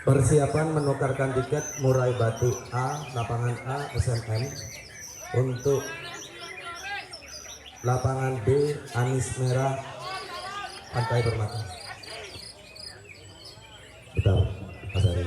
Persiapan menukarkan tiket Murai Batu A, lapangan A SMM, untuk lapangan B Anis Merah Pantai Permata. Betul, Mas Ari.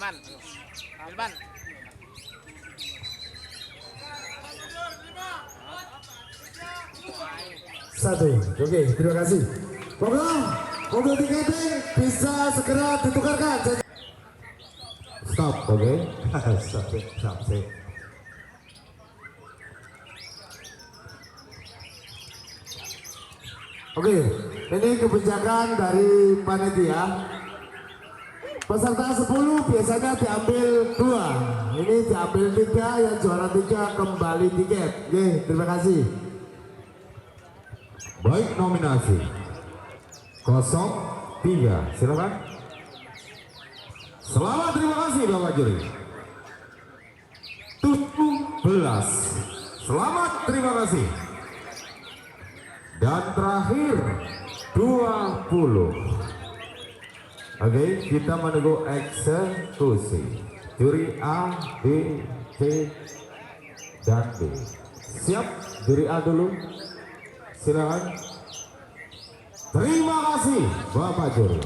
Hilman. Hilman. Satu. Oke, terima kasih. Monggo, mobil tiketing bisa segera ditukarkan. Stop, oke. Stop, stop, stop. Oke, ini kebijakan dari panitia. Peserta 10 biasanya diambil 2. Ini diambil 3, yang juara 3 kembali tiket. Oke, terima kasih. Baik, nominasi 03, silakan. Selamat, terima kasih Bapak Juri. 17, selamat, terima kasih. Dan terakhir 20. Oke, kita menunggu eksekusi. Juri A, B, C, dan D. Siap, juri A dulu. Silakan. Terima kasih Bapak Juri.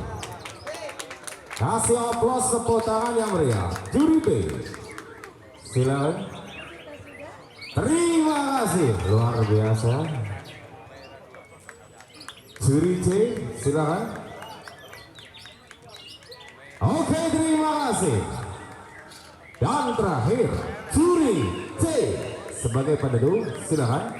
Kasih aplaus tepuk tangan yang meriah. Juri B, silakan. Terima kasih, luar biasa. Juri C, silakan. Oke, terima kasih. Dan terakhir juri C sebagai peneduh, silakan.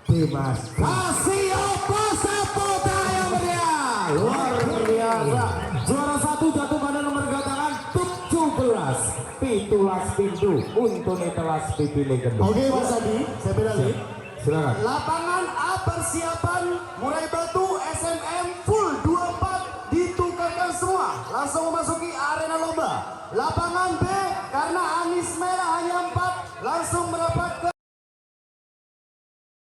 Terima kasih aplaus tepuk tangan yang meriah. Luar biasa. Juara 1 jatuh pada nomor gantangan 17. Pitulas pintu untuk telas pipilih kedua. Oke, Mas Adi, saya beralih. Silakan. Lapangan A persiapan Murai Batu SMM full 24 ditukarkan semua. Langsung memasuki arena lomba. Lapangan B karena Anis Merah hanya 4 langsung